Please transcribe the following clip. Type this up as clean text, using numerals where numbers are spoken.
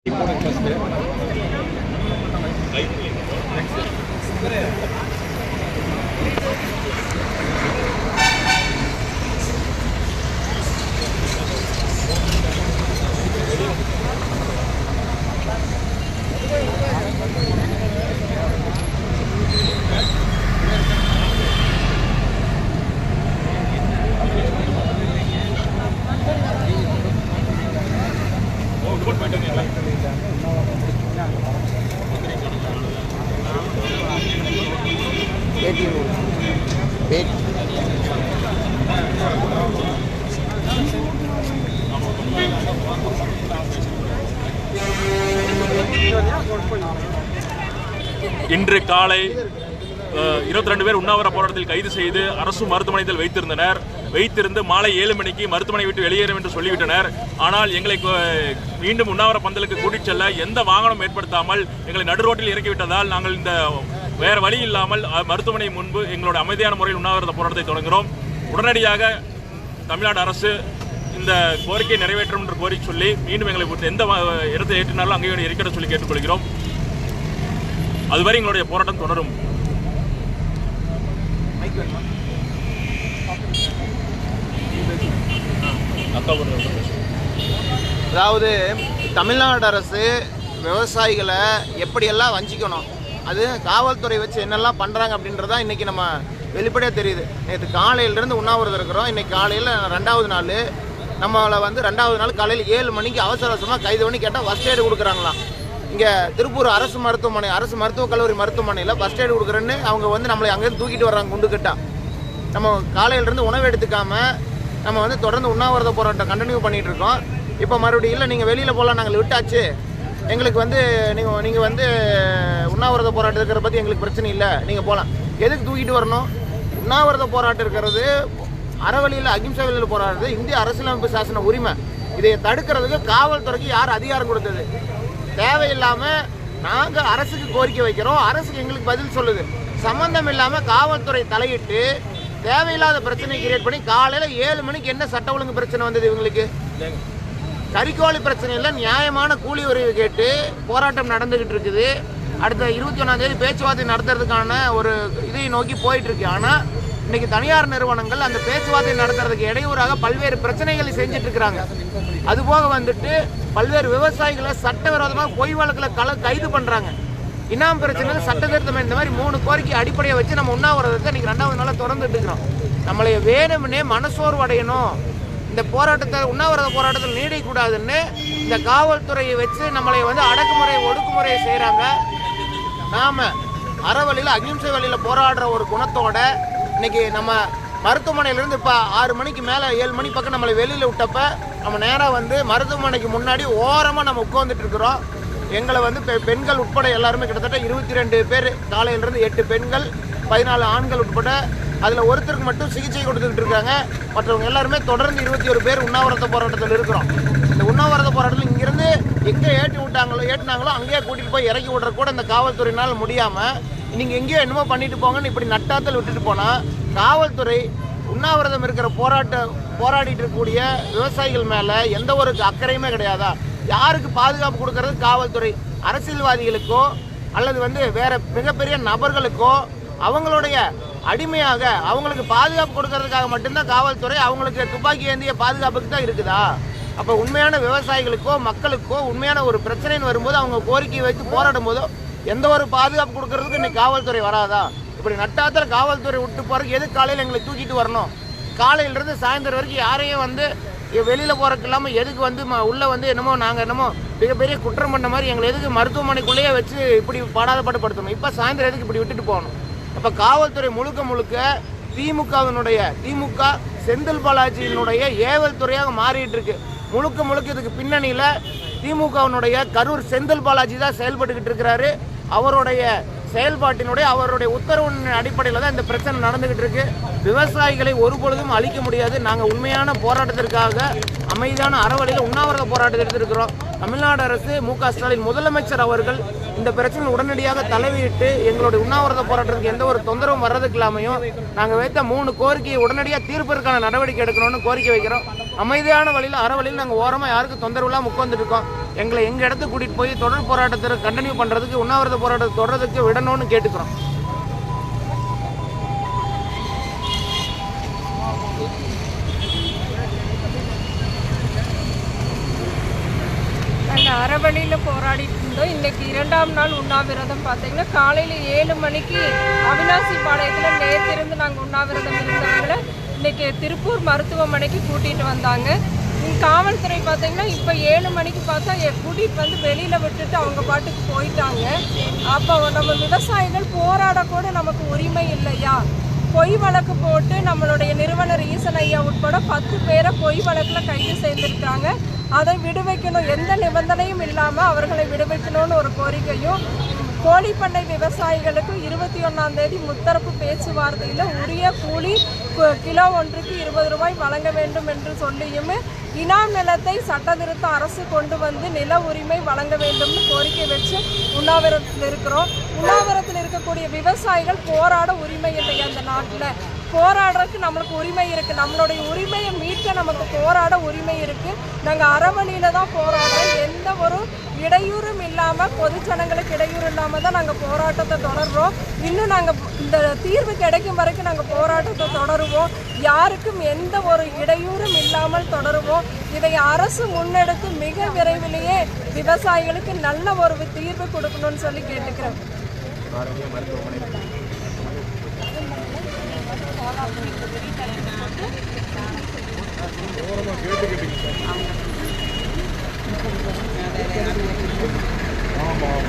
இன்று காலை 22 பேர் உண்ணாவிர போராட்டத்தில் கைது செய்து அரசு மருத்துவமனையில் வைத்திருந்து மாலை 7 மணிக்கு மருத்துவமனை விட்டு வெளியேறும் என்று சொல்லிவிட்டனர். ஆனால் எங்களை மீண்டும் உண்ணாவிர பந்தலுக்கு கூட்டிச் செல்ல எந்த வாகனம் ஏற்படுத்தாமல் எங்களை நடுரோட்டில் இறக்கிவிட்டதால் நாங்கள் இந்த வேற வழி இல்லாமல் மருத்துவமனை முன்பு எங்களோட அமைதியான முறையில் உண்ணாவிரத போராட்டத்தை தொடங்குகிறோம். உடனடியாக தமிழ்நாடு அரசு இந்த கோரிக்கையை நிறைவேற்றும் என்று கோரி சொல்லி மீண்டும் எங்களை எந்த இடத்தை ஏற்றினாலும் அங்கே இருக்கிற சொல்லி கேட்டுக்கொள்கிறோம். அதுவரை எங்களுடைய போராட்டம் தொடரும். அதாவது தமிழ்நாடு அரசு விவசாயிகளை எப்படியெல்லாம் வஞ்சிக்கணும், அது காவல்துறை வச்சு என்னெல்லாம் பண்ணுறாங்க அப்படின்றதான் இன்றைக்கி நம்ம வெளிப்படையாக தெரியுது. நேற்று காலையிலேருந்து உண்ணாவிரதம் இருக்கிறோம். இன்றைக்கி காலையில் 2வது நாள் நம்மளை 2வது நாள் காலையில் 7 மணிக்கு அவசரமாக கைது பண்ணி கேட்டால் ஃபஸ்ட் எய்டு கொடுக்குறாங்களாம். இங்கே திருப்பூர் அரசு மருத்துவக் கல்லூரி மருத்துவமனையில் ஃபஸ்ட் எய்டு கொடுக்குறேன்னு அவங்க நம்மளை அங்கேருந்து தூக்கிட்டு வர்றாங்க குண்டுக்கிட்டா. நம்ம காலையிலேருந்து உணவு எடுத்துக்காமல் நம்ம தொடர்ந்து உண்ணாவிரத போராட்டம் கண்டினியூ பண்ணிகிட்டு இருக்கோம். இப்போ மறுபடியும் இல்லை, நீங்கள் வெளியில் போகலாம், நாங்கள் விட்டாச்சு, எங்களுக்கு நீங்கள் உண்ணாவிரத போராட்டம் இருக்கிறத பற்றி எங்களுக்கு பிரச்சனை இல்லை, நீங்கள் போகலாம். எதுக்கு தூக்கிட்டு வரணும்? உண்ணாவிரத போராட்டம் இருக்கிறது அறவழியில் அகிம்சை வழியில் போராடுறது இந்திய அரசியலமைப்பு சாசன உரிமை. இதை தடுக்கிறதுக்கு காவல்துறைக்கு யார் அதிகாரம் கொடுத்தது? தேவையில்லாமல் நாங்கள் அரசுக்கு கோரிக்கை வைக்கிறோம், அரசுக்கு எங்களுக்கு பதில் சொல்லுது. சம்பந்தம் இல்லாமல் காவல்துறை தலையிட்டு தேவையில்லாத பிரச்சனை கிரியேட் பண்ணி காலையில் 7 மணிக்கு என்ன சட்ட ஒழுங்கு பிரச்சனை வந்தது? இவங்களுக்கு கறிக்கோழி பிரச்சனை இல்லை, நியாயமான கூலி உரிமை கேட்டு போராட்டம் நடந்துகிட்டு இருக்குது. அடுத்த 21ஆம் தேதி பேச்சுவார்த்தை நடத்துறதுக்கான ஒரு இதை நோக்கி போயிட்டு இருக்கு. ஆனால் இன்னைக்கு தனியார் நிறுவனங்கள் அந்த பேச்சுவார்த்தை நடத்துறதுக்கு இடையூறாக பல்வேறு பிரச்சனைகளை செஞ்சுட்டு இருக்கிறாங்க. அதுபோக பல்வேறு விவசாயிகளை சட்டவிரோதமாக பொய் வழக்கில் கைது பண்ணுறாங்க. இனாம் பிரச்சனை, சட்ட திருத்தம், இந்த மாதிரி 3 கோரிக்கை அடிப்படையை வச்சு நம்ம உண்ணாவிரதத்தை இன்னைக்கு 2வது நாளாக திறந்துட்டு இருக்கிறோம். நம்மளை வேணும்னே மனசோர்வு அடையணும், இந்த போராட்டத்தை உண்ணாவிரத போராட்டத்தில் நீடிக்கூடாதுன்னு இந்த காவல்துறையை வச்சு நம்மளை அடக்குமுறை ஒடுக்குமுறையை செய்கிறாங்க. நாம் அறவழியில் அகிம்சை வழியில் போராடுற ஒரு குணத்தோட இன்னைக்கு நம்ம மருத்துவமனையிலேருந்து இப்போ 6 மணிக்கு மேலே 7 மணி பக்கம் நம்மளை வெளியில் விட்டப்ப நம்ம நேராக மருத்துவமனைக்கு முன்னாடி ஓரமாக நம்ம உட்காந்துட்டு இருக்கிறோம். எங்களை பெண்கள் உட்பட எல்லாருமே கிட்டத்தட்ட 22 பேர், காலையிலேருந்து 8 பெண்கள் 14 ஆண்கள் உட்பட, அதில் ஒருத்தருக்கு மட்டும் சிகிச்சை கொடுத்துக்கிட்டு இருக்காங்க. மற்றவங்க எல்லாருமே தொடர்ந்து 21 பேர் உண்ணாவிரத போராட்டத்தில் இருக்கிறோம். இந்த உண்ணாவிரத போராட்டத்தில் இங்கேருந்து எங்கே ஏற்றினாங்களோ அங்கேயே கூட்டிகிட்டு போய் இறக்கி விடுற கூட இந்த காவல்துறையினால் முடியாமல் நீங்கள் எங்கேயோ என்னமோ பண்ணிட்டு போங்கன்னு இப்படி நட்டாத்தல் விட்டுட்டு போனால் காவல்துறை உண்ணாவிரதம் இருக்கிற போராடிட்டு இருக்கக்கூடிய விவசாயிகள் மேலே எந்த ஒரு அக்கறையுமே கிடையாதா? யாருக்கு பாதுகாப்பு கொடுக்கறது? காவல்துறை அரசியல்வாதிகளுக்கோ அல்லது வேற மிகப்பெரிய நபர்களுக்கோ அவங்களுடைய அடிமையாக அவங்களுக்கு பாதுகாப்பு கொடுக்கறதுக்காக மட்டும்தான் காவல்துறை அவங்களுக்கு துப்பாக்கி ஏந்திய பாதுகாப்புக்கு தான் இருக்குதா? அப்போ உண்மையான விவசாயிகளுக்கோ மக்களுக்கோ உண்மையான ஒரு பிரச்சனைன்னு வரும்போது அவங்க கோரிக்கையை வைத்து போராடும் போதோ எந்த ஒரு பாதுகாப்பு கொடுக்கறதுக்கு இன்னைக்கு காவல்துறை வராதா? இப்படி நட்டாத்தில் காவல்துறை விட்டு போறதுக்கு எது காலையில் எங்களை தூக்கிட்டு வரணும்? காலையிலிருந்து சாயந்தரம் வரைக்கும் யாரையும் வெளியில் போகிறதுக்கு இல்லாமல் எதுக்கு உள்ளே என்னமோ நாங்கள் என்னமோ மிகப்பெரிய குற்றம் பண்ண மாதிரி எங்களை எதுக்கு மருத்துவமனைக்குள்ளேயே வச்சு இப்படி பாடாதப்படுத்தணும்? இப்போ சாயந்தரம் எதுக்கு இப்படி விட்டுட்டு போகணும்? அப்போ காவல்துறை முழுக்க திமுக செந்தில் பாலாஜியினுடைய ஏவல் துறையாக மாறிட்டு இருக்கு. முழுக்க இதுக்கு பின்னணியில் திமுகவினுடைய கரூர் செந்தில் பாலாஜி தான் செயல்பட்டுக்கிட்டு இருக்கிறாரு. அவருடைய அவருடைய உத்தரவின் அடிப்படையில் தான் இந்த பிரச்சனை நடந்துகிட்டு இருக்கு. விவசாயிகளை ஒருபொழுதும் அழிக்க முடியாது. நாங்கள் உண்மையான போராட்டத்திற்காக அமைதியான அறவழியில் உண்ணாவிரத போராட்டத்தை எடுத்திருக்கிறோம். தமிழ்நாடு அரசு மு.க. ஸ்டாலின் முதலமைச்சர் அவர்கள் இந்த பிரச்சனை உடனடியாக தலையிட்டு எங்களுடைய உண்ணாவிரத போராட்டத்துக்கு எந்த ஒரு தொந்தரவும் வர்றதுக்கு இல்லாமையும் நாங்கள் வைத்த 3 கோரிக்கையை உடனடியாக தீர்ப்பதற்கான நடவடிக்கை எடுக்கணும்னு கோரிக்கை வைக்கிறோம். அமைதியான வழியில் அறவழியில் நாங்கள் ஓரமாக யாருக்கும் தொந்தரவு இல்லாமல் உட்காந்துட்டு இருக்கோம். எங்களை எங்கள் இடத்துக்கு கூட்டிகிட்டு போய் தொடர் போராட்டத்தை கண்டினியூ பண்ணுறதுக்கு உண்ணாவிரத போராட்டத்தை தொடர்றதுக்கு விடணும்னு கேட்டுக்கிறோம். நாங்கள் அறவழியில் போராடிட்டு இருந்தோம். இன்றைக்கி 2ஆம் நாள் உண்ணாவிரதம். பார்த்தீங்கன்னா காலையில் 7 மணிக்கு அவினாசி பாளையத்தில் நேற்றிருந்து நாங்கள் உண்ணாவிரதம் இருந்தவங்களை இன்றைக்கி திருப்பூர் மருத்துவமனைக்கு கூட்டிகிட்டு வந்தாங்க. காவல்துறை பார்த்தீங்கன்னா இப்போ 7 மணிக்கு பார்த்தா கூட்டிகிட்டு வந்து வெளியில் விட்டுட்டு அவங்க பாட்டுக்கு போயிட்டாங்க. அப்போ நம்ம விவசாயிகள் போராடக்கூட நமக்கு உரிமை இல்லையா? பொய் வழக்கு போட்டு நம்மளுடைய நிறுவனர் ஈசன் ஐயா உட்பட 10 பேரை பொய் வழக்கில் கைது செய்திருக்காங்க. அதை விடுவிக்கணும், எந்த நிபந்தனையும் இல்லாமல் அவர்களை விடுவிக்கணும்னு ஒரு கோரிக்கையும், கோழிப்பண்ணை விவசாயிகளுக்கு 21ஆம் தேதி முத்தரப்பு பேச்சுவார்த்தையில் உரிய கூலி கிலோ ஒன்றுக்கு 20 ரூபாய் வழங்க வேண்டும் என்று சொல்லியும், இனாம் நிலத்தை சட்டத்திருத்த அரசு கொண்டு வந்து நில உரிமை வழங்க வேண்டும்னு கோரிக்கை வச்சு உண்ணாவிரத்தில் இருக்கிறோம். உண்ணாவிரத்தில் இருக்கக்கூடிய விவசாயிகள் போராட உரிமை இல்லை. அந்த நாட்டில் போராடுறதுக்கு நம்மளுக்கு உரிமை இருக்குது. நம்மளுடைய உரிமையை மீட்க நமக்கு போராட உரிமை இருக்குது. நாங்கள் அறவழியில் தான் போராடுறோம். எந்த ஒரு இடையூறும் இல்லாமல், பொதுஜனங்களுக்கு இடையூறு இல்லாமல் தான் நாங்கள் போராட்டத்தை தொடர்றோம். இன்னும் நாங்கள் இந்த தீர்வு கிடைக்கும் வரைக்கும் நாங்கள் போராட்டத்தை தொடருவோம். யாருக்கும் எந்த ஒரு இடையூறும் இல்லாமல் தொடருவோம். இதை அரசு முன்னெடுத்து மிக விரைவிலேயே விவசாயிகளுக்கு நல்ல ஒரு தீர்வு கொடுக்கணும்னு சொல்லி கேட்டுக்கிறேன். ஆமாம்.